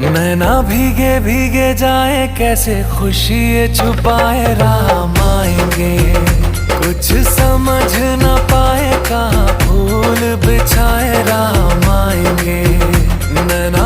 नैना भीगे भीगे जाए, कैसे खुशी ये छुपाए, राम आएंगे। कुछ समझ न पाए, कहाँ फूल बिछाए, राम आएंगे। नैना